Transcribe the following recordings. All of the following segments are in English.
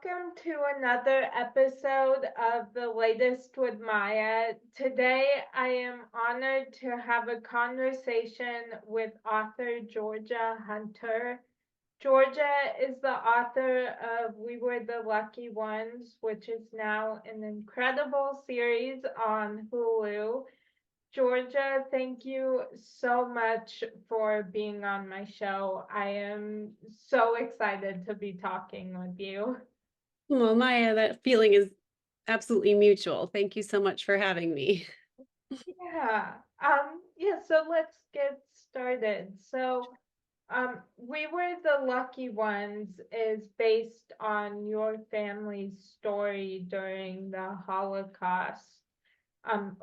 welcome to another episode of The Latest with Maya. Today, I am honored to have a conversation with author Georgia Hunter. Georgia is the author of We Were the Lucky Ones, which is now an incredible series on Hulu. Georgia, thank you so much for being on my show. I am so excited to be talking with you. Well, Maya, that feeling is absolutely mutual. Thank you so much for having me. So let's get started. We Were the Lucky Ones is based on your family's story during the Holocaust.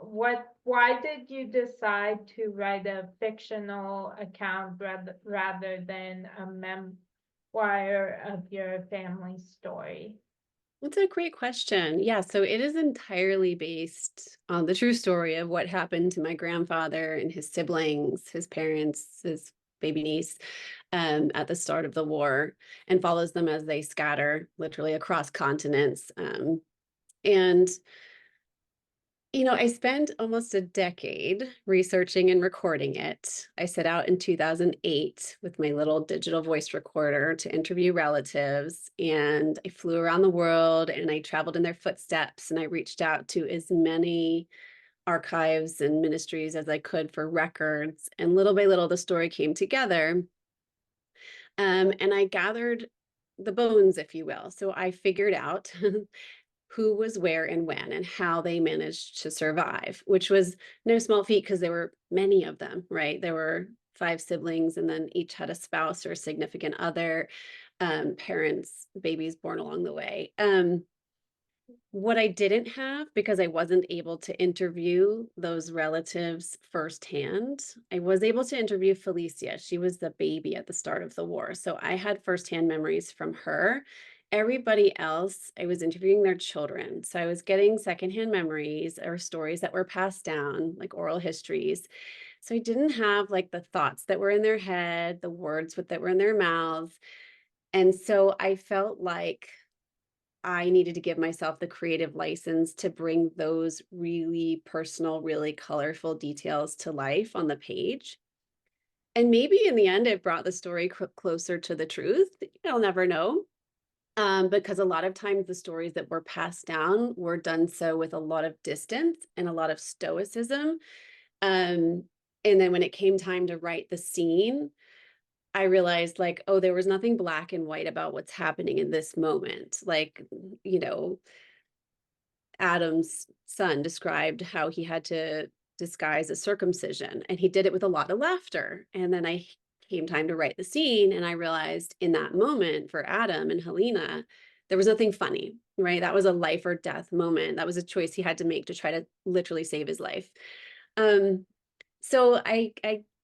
Why did you decide to write a fictional account rather than a memoir of your family story? That's a great question. Yeah, so it is entirely based on the true story of what happened to my grandfather and his siblings, his parents, his baby niece, at the start of the war, and follows them as they scatter literally across continents. And I spent almost a decade researching and recording it. I set out in 2008 with my little digital voice recorder to interview relatives, and I flew around the world and I traveled in their footsteps and I reached out to as many archives and ministries as I could for records. And little by little, the story came together. And I gathered the bones, if you will. So I figured out who was where and when and how they managed to survive, which was no small feat because there were many of them, right? There were five siblings, and then each had a spouse or a significant other, parents, babies born along the way. What I didn't have, because I wasn't able to interview those relatives firsthand, I was able to interview Felicia. She was the baby at the start of the war. So I had firsthand memories from her. Everybody else, I was interviewing their children. So I was getting secondhand memories or stories that were passed down, like oral histories. So I didn't have like the thoughts that were in their head, the words that were in their mouths. And so I felt like I needed to give myself the creative license to bring those really personal, really colorful details to life on the page. And maybe in the end, it brought the story closer to the truth. You'll never know. Because a lot of times the stories that were passed down were done so with a lot of distance and a lot of stoicism. Um, and then when it came time to write the scene, I realized like, oh, there was nothing black and white about what's happening in this moment. Like, you know, Adam's son described how he had to disguise a circumcision, and he did it with a lot of laughter. And then I came time to write the scene, and I realized in that moment for Adam and Helena, there was nothing funny, right? That was a life or death moment. That was a choice he had to make to try to literally save his life. Um, so I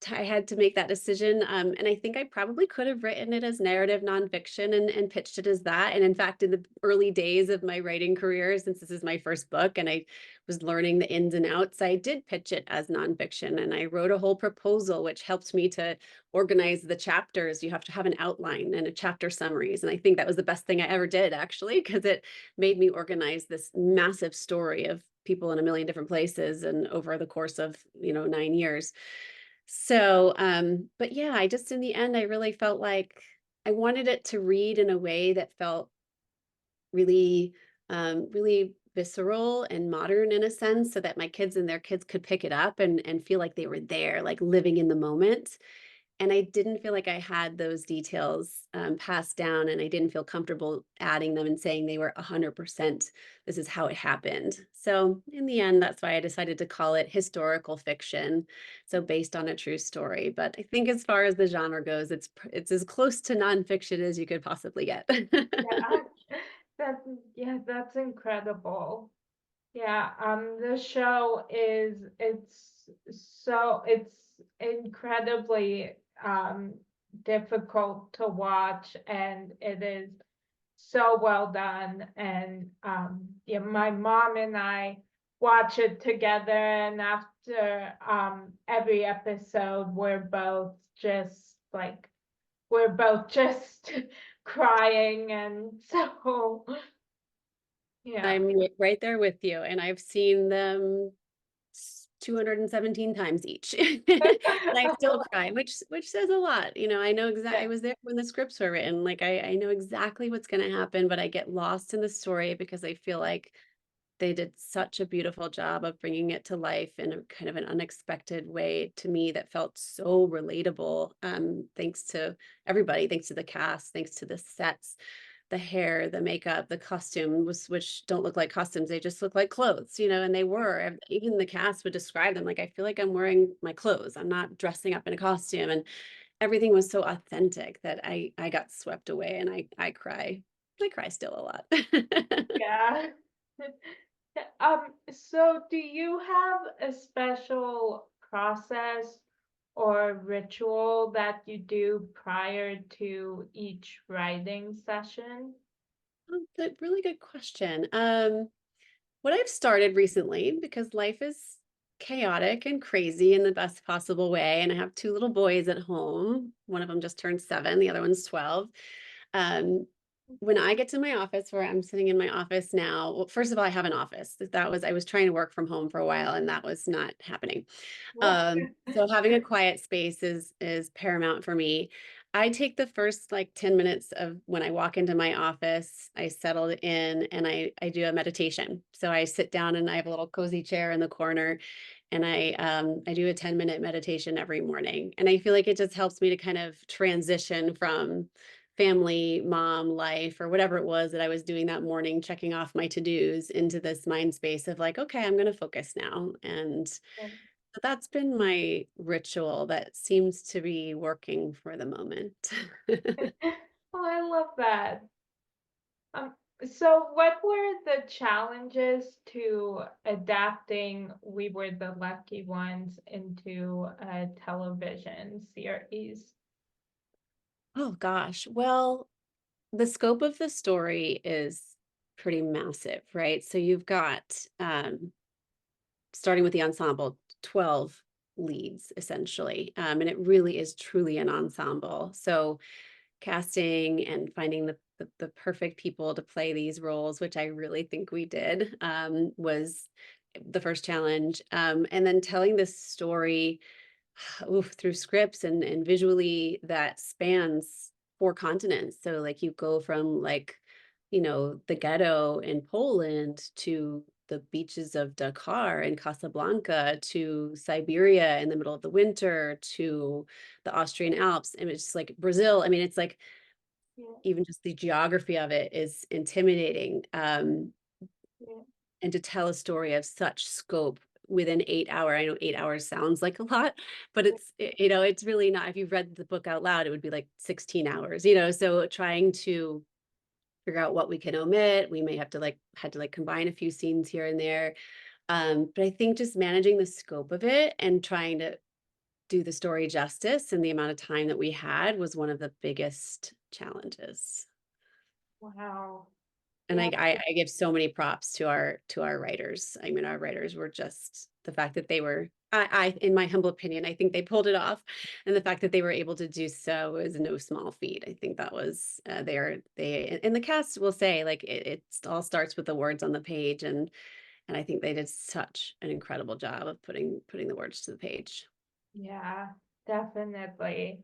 had to make that decision. And I think I probably could have written it as narrative nonfiction and pitched it as that. And in fact, in the early days of my writing career, since this is my first book and I was learning the ins and outs, I did pitch it as nonfiction. And I wrote a whole proposal, which helped me to organize the chapters. You have to have an outline and a chapter summaries. And I think that was the best thing I ever did, actually, because it made me organize this massive story of people in a million different places and over the course of 9 years. So but yeah, I just in the end I really felt like I wanted it to read in a way that felt really really visceral and modern in a sense, so that my kids and their kids could pick it up and feel like they were there, like living in the moment. And I didn't feel like I had those details passed down, and I didn't feel comfortable adding them and saying they were 100%, this is how it happened. So in the end, that's why I decided to call it historical fiction. So based on a true story. But I think as far as the genre goes, it's as close to nonfiction as you could possibly get. Yeah, that's incredible. The show it's incredibly difficult to watch, and it is so well done. And yeah, my mom and I watch it together, and after every episode, we're both just crying, and so yeah. I'm right there with you, and I've seen them 217 times each. And I still cry, which says a lot. I know exactly I Yeah. was there when the scripts were written. Like I know exactly what's gonna happen, but I get lost in the story because I feel like they did such a beautiful job of bringing it to life in a kind of an unexpected way to me that felt so relatable. Thanks to everybody, thanks to the cast, thanks to the sets, the hair, the makeup, the costume was which don't look like costumes, they just look like clothes, and they were. Even the cast would describe them like I feel like I'm wearing my clothes. I'm not dressing up in a costume. And everything was so authentic that I got swept away and I cry. I cry still a lot. Yeah. So do you have a special process or ritual that you do prior to each writing session? Good, really good question. What I've started recently, because life is chaotic and crazy in the best possible way, and I have two little boys at home. One of them just turned 7, the other one's 12. Um, when I get to my office, where I'm sitting in my office now, well, first of all, I have an office. I was trying to work from home for a while, and that was not happening. So having a quiet space is paramount for me. I take the first like 10 minutes of when I walk into my office, I settle in and I do a meditation. So I sit down and I have a little cozy chair in the corner and I do a 10-minute meditation every morning. And I feel like it just helps me to kind of transition from family, mom life, or whatever it was that I was doing that morning, checking off my to-dos into this mind space of like, okay, I'm going to focus now. And so that's been my ritual that seems to be working for the moment. Oh, I love that. Um, so what were the challenges to adapting We Were the Lucky Ones into a television series? Oh gosh. Well, the scope of the story is pretty massive, right? So you've got starting with the ensemble, 12 leads essentially. And it really is truly an ensemble. So casting and finding the perfect people to play these roles, which I really think we did, was the first challenge. And then telling this story through scripts and visually that spans 4 continents. So like you go from like, the ghetto in Poland to the beaches of Dakar and Casablanca to Siberia in the middle of the winter to the Austrian Alps. And it's like Brazil. I mean, it's like Yeah, even just the geography of it is intimidating. yeah, And to tell a story of such scope within 8 hour, I know 8 hours sounds like a lot, but it's really not. If you've read the book out loud, it would be like 16 hours, so trying to figure out what we can omit. We may have to had to combine a few scenes here and there. But I think just managing the scope of it and trying to do the story justice and the amount of time that we had was one of the biggest challenges. wow. And Yeah, I give so many props to our writers. I mean, our writers were just the fact that they were in my humble opinion, I think they pulled it off. And the fact that they were able to do so is no small feat. I think that was they and the cast will say like it all starts with the words on the page and I think they did such an incredible job of putting the words to the page. yeah, definitely.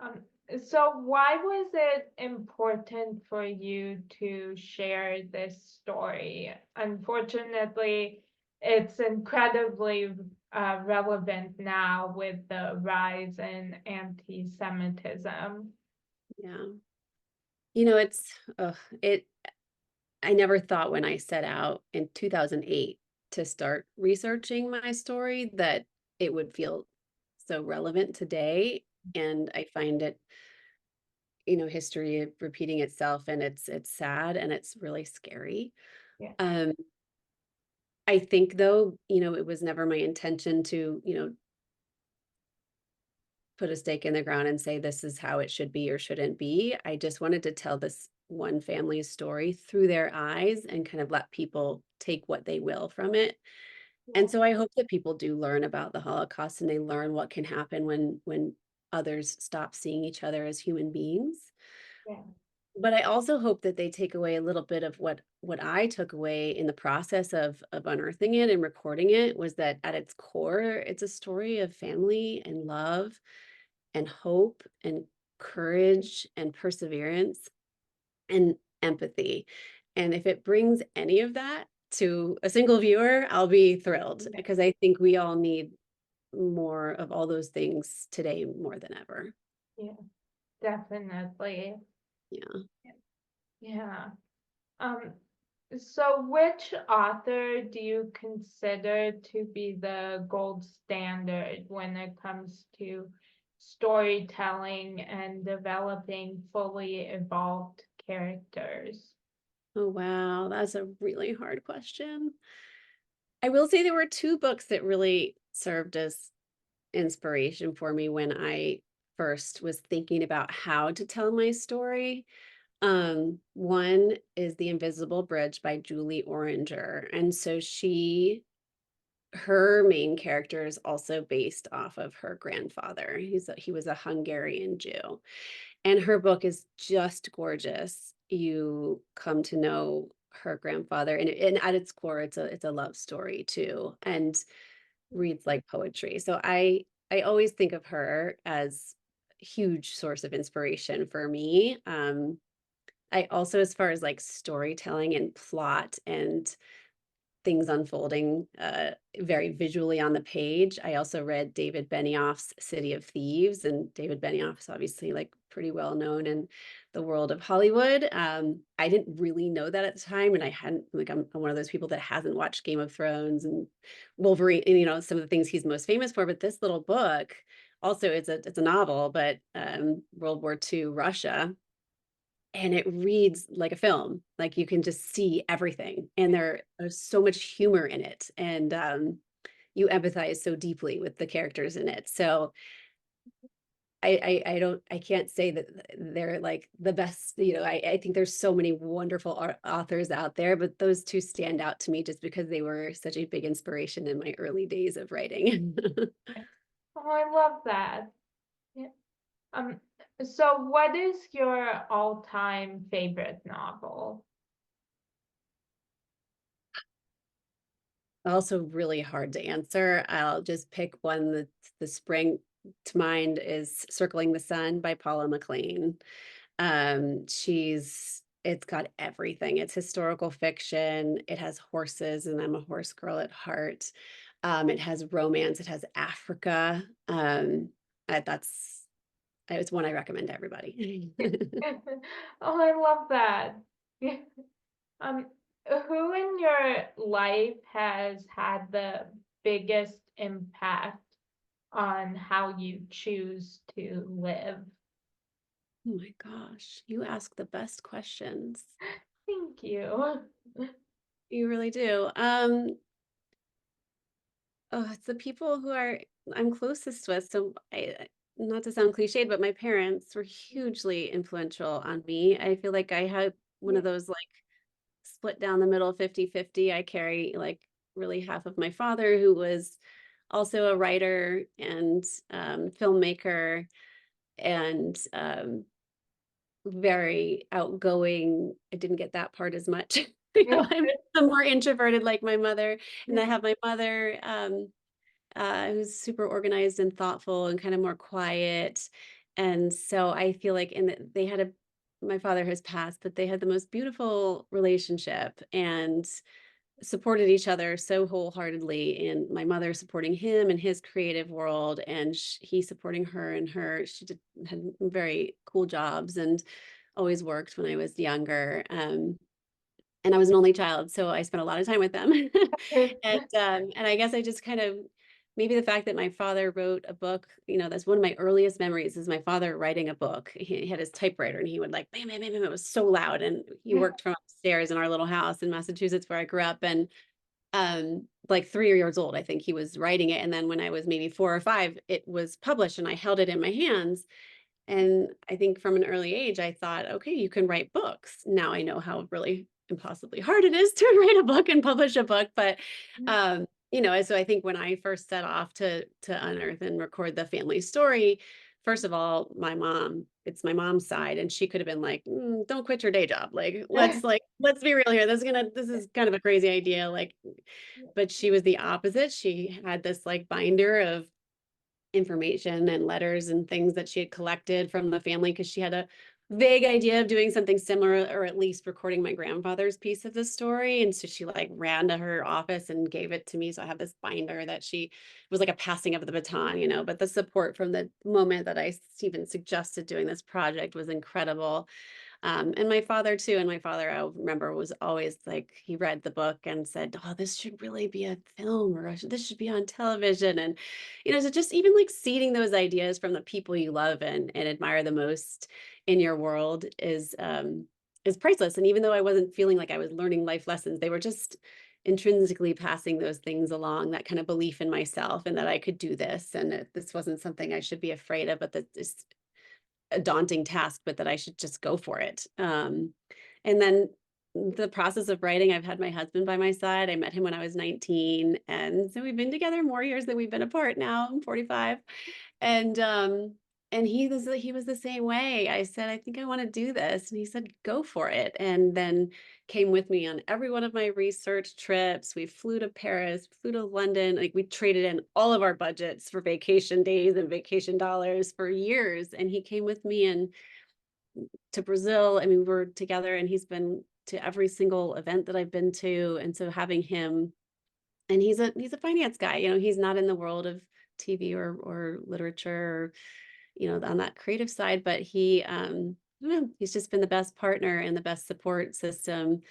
Um, so why was it important for you to share this story? Unfortunately, it's incredibly relevant now with the rise in anti-Semitism. Yeah. It's it I never thought when I set out in 2008 to start researching my story that it would feel so relevant today. And I find it, history repeating itself and it's sad and it's really scary. Yeah, Um, I think though, it was never my intention to, put a stake in the ground and say this is how it should be or shouldn't be. I just wanted to tell this one family's story through their eyes and kind of let people take what they will from it. And yeah, so I hope that people do learn about the Holocaust and they learn what can happen when others stop seeing each other as human beings. yeah. But I also hope that they take away a little bit of what I took away in the process of unearthing it and recording it, was that at its core, it's a story of family and love and hope and courage and perseverance and empathy. And if it brings any of that to a single viewer, I'll be thrilled, Yeah, because I think we all need more of all those things today more than ever. yeah, definitely. Yeah. Yeah. Um, so which author do you consider to be the gold standard when it comes to storytelling and developing fully evolved characters? Oh, wow. That's a really hard question. I will say there were two books that really served as inspiration for me when I first was thinking about how to tell my story. One is The Invisible Bridge by Julie Oranger. And so her main character is also based off of her grandfather. He was a Hungarian Jew. And her book is just gorgeous. You come to know her grandfather, and at its core, it's a love story too, and reads like poetry. So I always think of her as a huge source of inspiration for me. I also, as far as like storytelling and plot and things unfolding very visually on the page, I also read David Benioff's City of Thieves, and David Benioff is obviously like pretty well known in the world of Hollywood. I didn't really know that at the time, and I hadn't like I'm one of those people that hasn't watched Game of Thrones and Wolverine, and, some of the things he's most famous for. But this little book, also it's a novel, but World War II Russia, and it reads like a film. Like you can just see everything, and there's so much humor in it, and you empathize so deeply with the characters in it. So I can't say that they're like the best. I think there's so many wonderful authors out there, but those two stand out to me just because they were such a big inspiration in my early days of writing. Oh, I love that. Yeah. Um, so what is your all-time favorite novel? Also really hard to answer. I'll just pick one that the spring to mind is Circling the Sun by Paula McLean. It's got everything. It's historical fiction. It has horses, and I'm a horse girl at heart. It has romance. It has Africa. That's it's one I recommend to everybody. Oh, I love that. Um, who in your life has had the biggest impact on how you choose to live? Oh my gosh, you ask the best questions. Thank you. You really do. Oh, it's the people who I'm closest with. So not to sound cliched, but my parents were hugely influential on me. I feel like I had one Yeah. of those like split down the middle 50-50. I carry like really half of my father, who was also a writer and filmmaker, and very outgoing. I didn't get that part as much. I'm more introverted like my mother. And I have my mother, who's super organized and thoughtful and kind of more quiet. And so I feel like my father has passed, but they had the most beautiful relationship and supported each other so wholeheartedly. And my mother supporting him in his creative world, and he supporting her and she had very cool jobs and always worked when I was younger. And I was an only child, so I spent a lot of time with them. And I guess I just kind of, maybe the fact that my father wrote a book, that's one of my earliest memories, is my father writing a book. He had his typewriter, and he would like bam, bam, bam, bam. It was so loud, and he worked from upstairs in our little house in Massachusetts where I grew up. And like 3 years old, I think he was writing it, and then when I was maybe 4 or 5, it was published, and I held it in my hands. And I think from an early age, I thought, okay, you can write books. Now I know how really impossibly hard it is to write a book and publish a book. But so I think when I first set off to unearth and record the family story, first of all, it's my mom's side, and she could have been like, don't quit your day job. Let's be real here. This is kind of a crazy idea. But she was the opposite. She had this like binder of information and letters and things that she had collected from the family because she had a vague idea of doing something similar, or at least recording my grandfather's piece of the story. And so she like ran to her office and gave it to me. So I have this binder that she was like a passing of the baton, but the support from the moment that I even suggested doing this project was incredible. And my father too. And my father, I remember, was always like, he read the book and said, "Oh, this should really be a film, or this should be on television." And, so just even like seeding those ideas from the people you love and admire the most in your world is priceless. And even though I wasn't feeling like I was learning life lessons, they were just intrinsically passing those things along, that kind of belief in myself and that I could do this, and that this wasn't something I should be afraid of, but that this a daunting task, but that I should just go for it. And then the process of writing, I've had my husband by my side. I met him when I was 19. And so we've been together more years than we've been apart now. I'm 45. And he was the same way. I said, "I think I want to do this." And he said, "Go for it." And then came with me on every one of my research trips. We flew to Paris, flew to London. Like, we traded in all of our budgets for vacation days and vacation dollars for years. And he came with me and to Brazil. I mean, we were together, and he's been to every single event that I've been to. And so having him, and he's a finance guy, he's not in the world of TV or literature, or on that creative side, but he's just been the best partner and the best support system.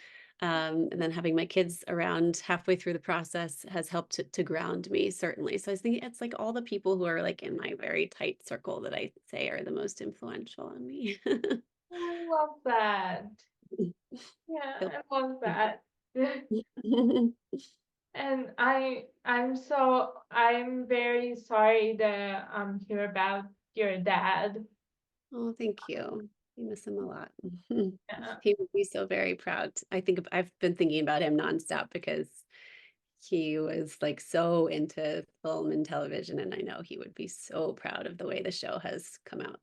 And then having my kids around halfway through the process has helped to ground me, certainly. So I was thinking it's like all the people who are like in my very tight circle that I say are the most influential on me. I love that. Yeah, I love that. And I'm very sorry to hear about your dad. Oh, thank you. I miss him a lot. Yeah. He would be so very proud. I've been thinking about him nonstop because he was like so into film and television, and I know he would be so proud of the way the show has come out.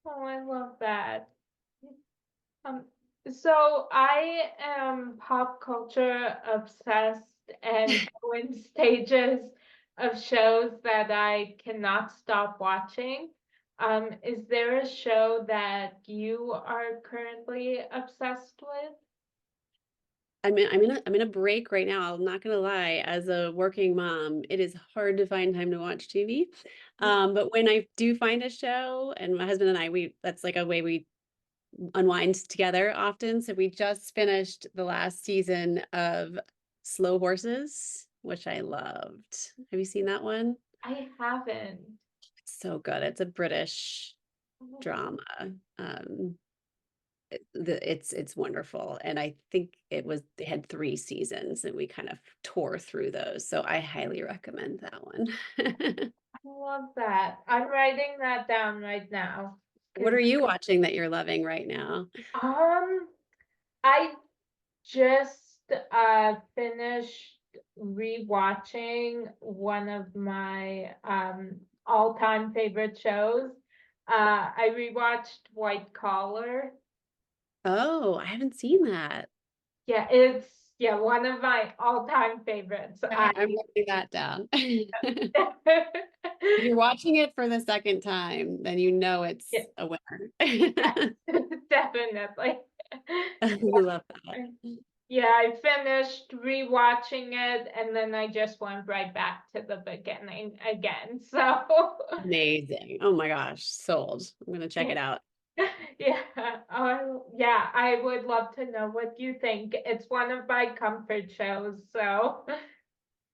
Oh, I love that. Um, so I am pop culture obsessed and go in stages of shows that I cannot stop watching. Is there a show that you are currently obsessed with? I'm in a break right now. I'm not gonna lie. As a working mom, it is hard to find time to watch TV. But when I do find a show, and my husband and I, we that's like a way we unwind together often. So we just finished the last season of Slow Horses, which I loved. Have you seen that one? I haven't. It's so good. It's a British drama. Um, it's wonderful, and I think they had 3 seasons, and we kind of tore through those. So I highly recommend that one. I love that. I'm writing that down right now. What are you watching that you're loving right now? Um, I just finished rewatching one of my all-time favorite shows. I rewatched White Collar. Oh, I haven't seen that. Yeah, it's one of my all-time favorites. I'm writing that down. If you're watching it for the second time, then you know it's Yeah, a winner. definitely. I love that. Yeah, I finished rewatching it and then I just went right back to the beginning again. So Amazing. Oh my gosh, sold. I'm gonna check yeah, it out. yeah, yeah, I would love to know what you think. It's one of my comfort shows, so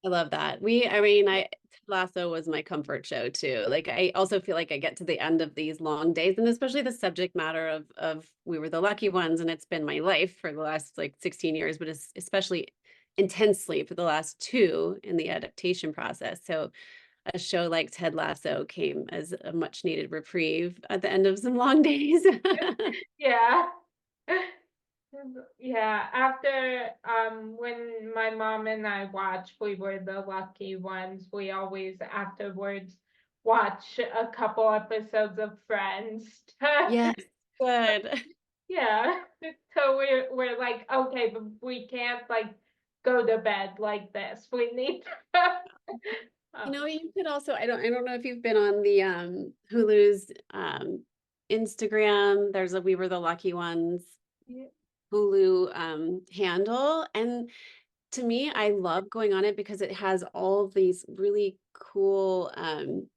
I love that. Ted Lasso was my comfort show too. Like, I also feel like I get to the end of these long days, and especially the subject matter of We Were the Lucky Ones, and it's been my life for the last like 16 years, but it's especially intensely for the last 2 in the adaptation process. So a show like Ted Lasso came as a much needed reprieve at the end of some long days. yeah. Yeah, after when my mom and I watched We Were the Lucky Ones, we always afterwards watch a couple episodes of Friends. Yes, good. Yeah. So we're like, okay, but we can't like go to bed like this. We need to You um, know, you could also, I don't know if you've been on the Hulu's Instagram. There's a We Were the Lucky Ones yeah, Hulu handle. And to me, I love going on it because it has all of these really cool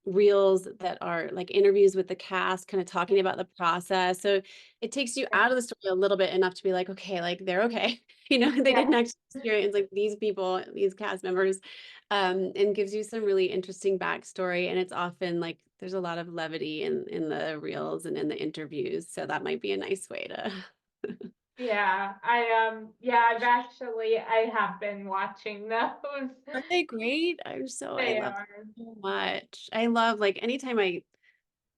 reels that are like interviews with the cast, kind of talking about the process. So it takes you out of the story a little bit enough to be like, okay, like they're okay. You know, they yeah, didn't actually experience like these people, these cast members, and gives you some really interesting backstory. And it's often like there's a lot of levity in the reels and in the interviews. So that might be a nice way to yeah. I have been watching those. Aren't they great? I They love are. so much. I love like anytime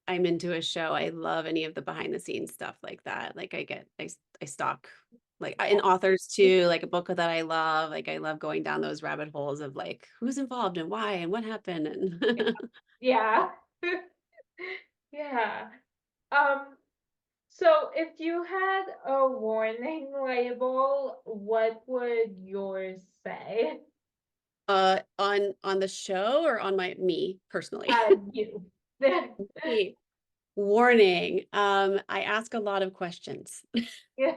I'm into a show, I love any of the behind the scenes stuff like that. Like I stalk like Yeah. in authors too, like a book that I love. Like I love going down those rabbit holes of like who's involved and why and what happened and Yeah. Yeah. Um, so if you had a warning label, what would yours say? on the show or on my me personally. You. Me. Warning. I ask a lot of questions. Yeah.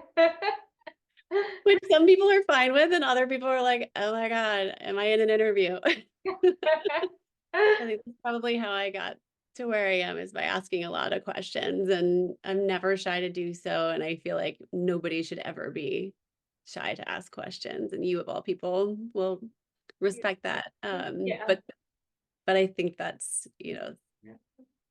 Which some people are fine with, and other people are like, "Oh my God, am I in an interview?" I think that's probably how I got to where I am is by asking a lot of questions, and I'm never shy to do so. And I feel like nobody should ever be shy to ask questions, and you of all people will respect that. Yeah. But I think that's,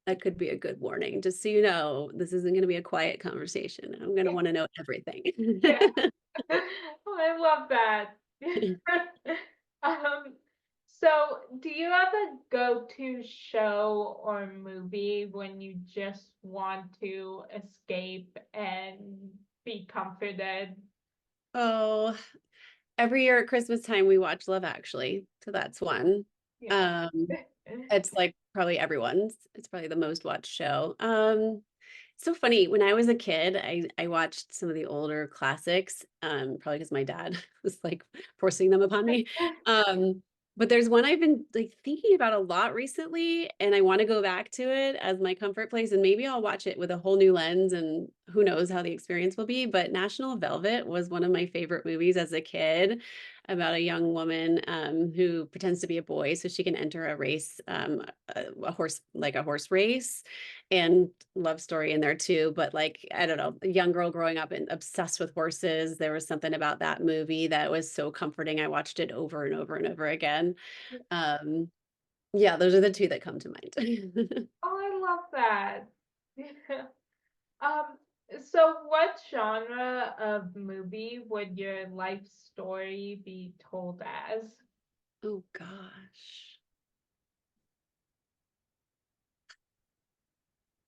that could be a good warning, just so you know, this isn't going to be a quiet conversation. I'm going to Yeah. want to know everything. Yeah. Oh, I love that. Um, so do you have a go-to show or movie when you just want to escape and be comforted? Oh, every year at Christmas time we watch Love Actually, so that's one. Yeah. Um, it's like probably everyone's. It's probably the most watched show. So funny. When I was a kid, I watched some of the older classics, probably because my dad was like forcing them upon me. Um, but there's one I've been like thinking about a lot recently, and I want to go back to it as my comfort place, and maybe I'll watch it with a whole new lens, and who knows how the experience will be. But National Velvet was one of my favorite movies as a kid about a young woman who pretends to be a boy so she can enter a race, a horse, like a horse race, and love story in there too. But like, I don't know, a young girl growing up and obsessed with horses. There was something about that movie that was so comforting. I watched it over and over and over again. Um, yeah, those are the two that come to mind. Oh, I love that. Um, so what genre of movie would your life story be told as? Oh gosh.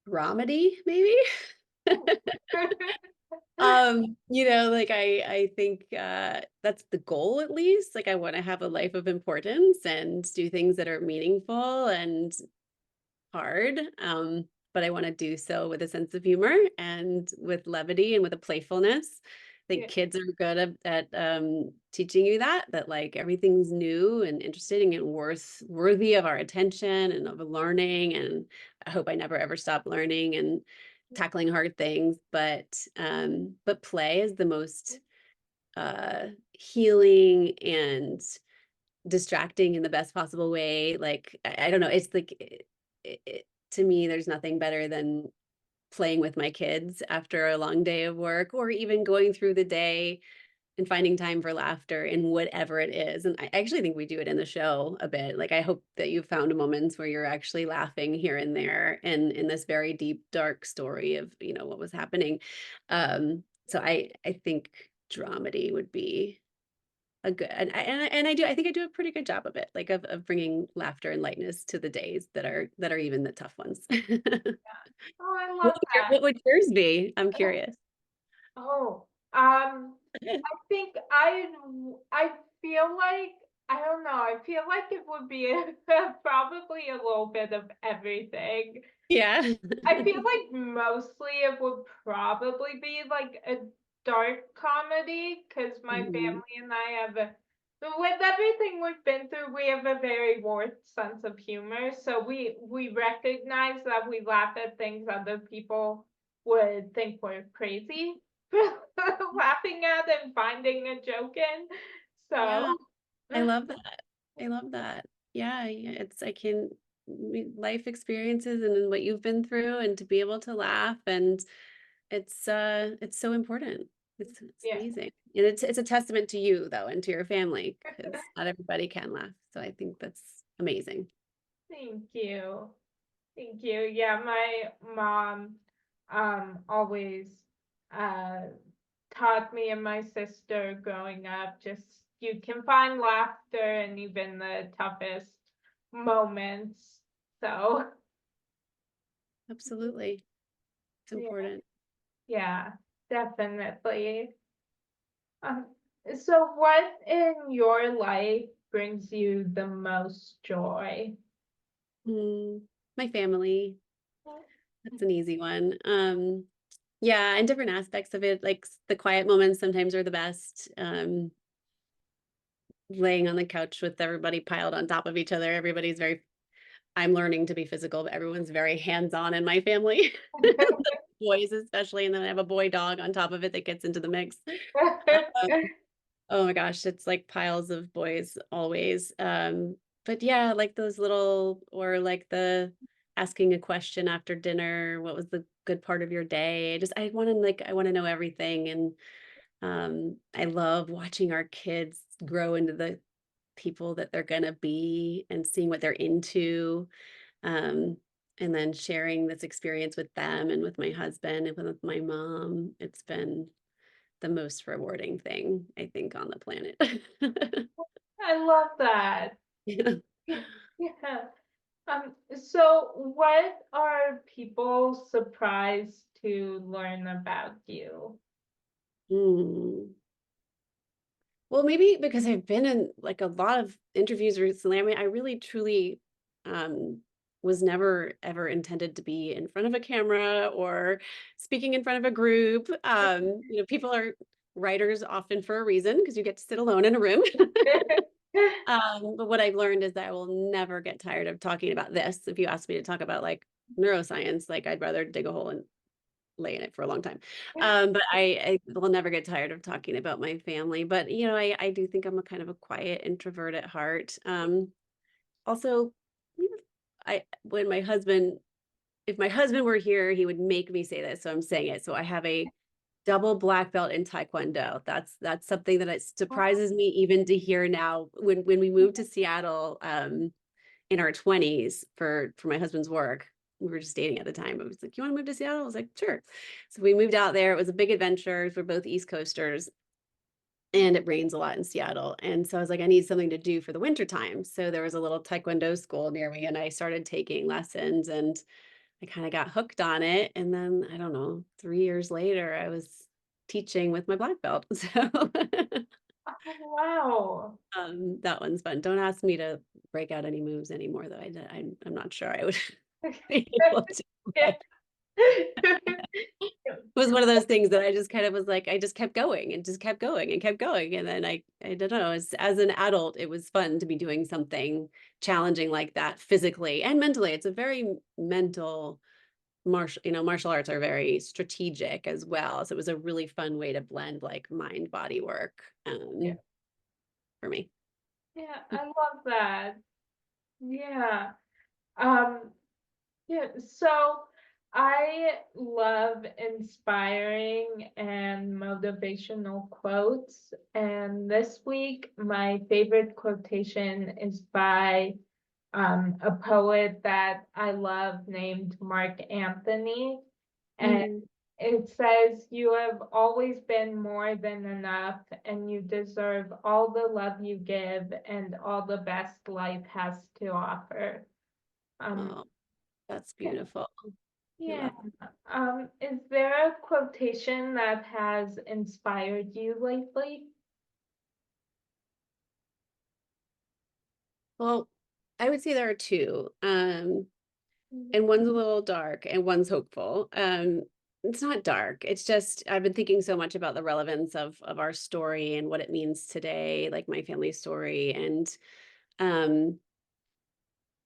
Dramedy, maybe? Like I think that's the goal at least. Like I want to have a life of importance and do things that are meaningful and hard. But I want to do so with a sense of humor and with levity and with a playfulness. I think Yeah. kids are good at teaching you that like everything's new and interesting and worthy of our attention and of learning. And I hope I never ever stop learning and tackling hard things. But play is the most healing and distracting in the best possible way. Like I don't know, it's like to me, there's nothing better than playing with my kids after a long day of work, or even going through the day and finding time for laughter in whatever it is. And I actually think we do it in the show a bit. Like I hope that you found moments where you're actually laughing here and there and in this very deep, dark story of, what was happening. So I think dramedy would be a good, and I think I do a pretty good job of it, like of bringing laughter and lightness to the days that are even the tough ones. Oh, I love What would yours be? I'm that. curious. Oh, I think I feel like I don't know. I feel like it would be probably a little bit of everything. Yeah. I feel like mostly it would probably be like a dark comedy because my Mhm. family and I have with everything we've been through, we have a very warped sense of humor. So we recognize that we laugh at things other people would think we're crazy for laughing at and finding a joke in. Yeah, So I love that. I love that. Yeah, yeah, life experiences and then what you've been through and to be able to laugh and it's so important. It's yeah. amazing. And it's a testament to you though and to your family because not everybody can laugh. So I think that's amazing. Thank you. Thank you. Yeah, my mom always uh taught me and my sister growing up just you can find laughter in even the toughest moments. So, Absolutely. It's yeah, important. yeah, definitely. Um, so what in your life brings you the most joy? Mm, my family. That's an easy one. Yeah, and different aspects of it, like the quiet moments sometimes are the best. Laying on the couch with everybody piled on top of each other. I'm learning to be physical, but everyone's very hands-on in my family. The boys especially, and then I have a boy dog on top of it that gets into the mix. Oh my gosh, it's like piles of boys always. But yeah, like those little or like the asking a question after dinner, what was the good part of your day? I want to know everything. And I love watching our kids grow into the people that they're gonna be and seeing what they're into. Um, and then sharing this experience with them and with my husband and with my mom. It's been the most rewarding thing, I think, on the planet. I love that. Yeah. Yeah. So what are people surprised to learn about you? Mm. Well, maybe because I've been in like a lot of interviews recently. I mean, I really truly um, was never ever intended to be in front of a camera or speaking in front of a group. People are writers often for a reason because you get to sit alone in a room. But what I've learned is that I will never get tired of talking about this. If you ask me to talk about like neuroscience, like I'd rather dig a hole and lay in it for a long time. But I will never get tired of talking about my family. But I do think I'm a kind of a quiet introvert at heart. Also, you know, I when my husband, if my husband were here, he would make me say this. So I'm saying it. So I have a double black belt in Taekwondo. That's something that it surprises me even to hear now. When we moved to Seattle in our 20s for my husband's work. We were just dating at the time. I was like, "You want to move to Seattle?" I was like, "Sure." So we moved out there. It was a big adventure. We're both East Coasters and it rains a lot in Seattle. And so I was like, I need something to do for the winter time. So there was a little Taekwondo school near me and I started taking lessons and I kind of got hooked on it. And then I don't know, 3 years later, I was teaching with my black belt. So Oh, wow. that one's fun. Don't ask me to break out any moves anymore, though. I'm not sure I would be able to. Yeah. But it was one of those things that I just kind of was like, I just kept going and just kept going and kept going. And then I don't know, as an adult, it was fun to be doing something challenging like that physically and mentally. It's a very mental martial arts are very strategic as well. So it was a really fun way to blend like mind body work Yeah. for me. Yeah, I love that. Yeah. Um, yeah, so I love inspiring and motivational quotes. And this week, my favorite quotation is by a poet that I love named Mark Anthony. And Mm. it says, "You have always been more than enough, and you deserve all the love you give and all the best life has to offer." Um, Oh, that's yeah, beautiful. I yeah. love Is there a quotation that has inspired you lately? Well, I would say there are two. And one's a little dark and one's hopeful. It's not dark. It's just I've been thinking so much about the relevance of our story and what it means today, like my family story. And um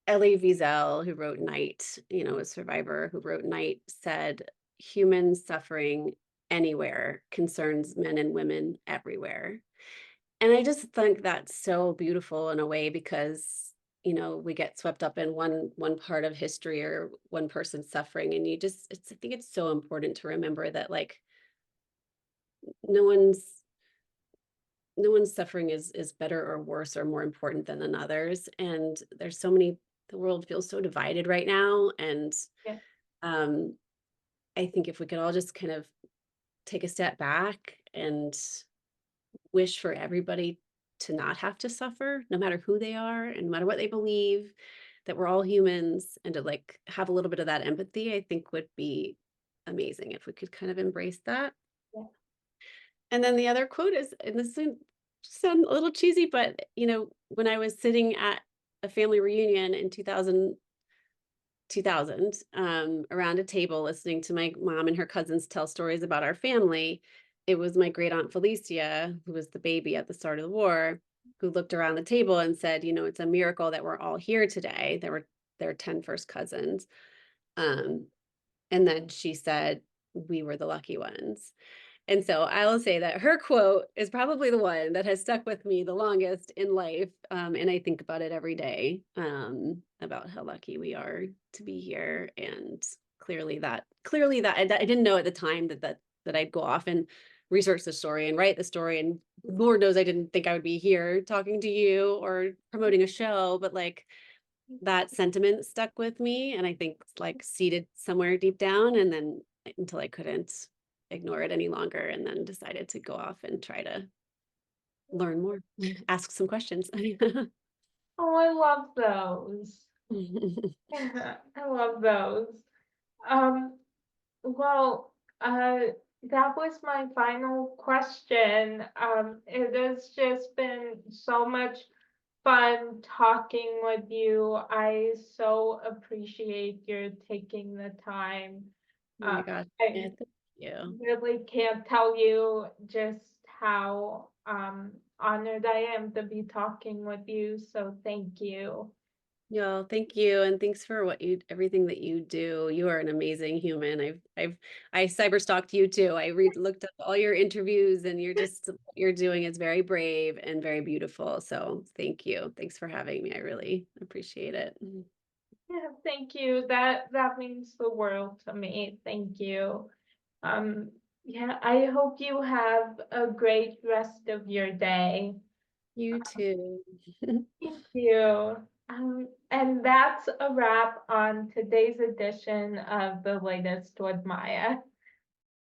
Elie Wiesel, who wrote Night, a survivor who wrote Night, said human suffering anywhere concerns men and women everywhere. And I just think that's so beautiful in a way because, we get swept up in one part of history or one person's suffering. And I think it's so important to remember that like no one's no one's suffering is better or worse or more important than another's. And there's so many the world feels so divided right now. And Yeah. um I think if we could all just kind of take a step back and wish for everybody to not have to suffer, no matter who they are and no matter what they believe, that we're all humans, and to like have a little bit of that empathy, I think would be amazing if we could kind of embrace that. Yeah. And then the other quote is, and this sound a little cheesy, but when I was sitting at a family reunion in 2000, around a table listening to my mom and her cousins tell stories about our family. It was my great aunt Felicia, who was the baby at the start of the war, who looked around the table and said, it's a miracle that we're all here today. There were 10 first cousins. Um, and then she said, we were the lucky ones. And so I will say that her quote is probably the one that has stuck with me the longest in life. And I think about it every day, about how lucky we are to be here. And clearly that I didn't know at the time that I'd go off and research the story and write the story. And Lord knows I didn't think I would be here talking to you or promoting a show, but like that sentiment stuck with me. And I think it's like seated somewhere deep down. And then until I couldn't ignore it any longer, and then decided to go off and try to learn more, ask some questions. Oh, I love those. I love those. Um, well, that was my final question. It has just been so much fun talking with you. I so appreciate your taking the time. Oh my gosh. I Yeah, thank you. really can't tell you just how honored I am to be talking with you. So thank you. Yeah, thank you. And thanks for everything that you do. You are an amazing human. I cyber stalked you too. Looked up all your interviews, and what you're doing is very brave and very beautiful. So thank you. Thanks for having me. I really appreciate it. Yeah, thank you. That means the world to me. Thank you. Um, yeah, I hope you have a great rest of your day. You too. Thank you. And that's a wrap on today's edition of The Latest with Maya.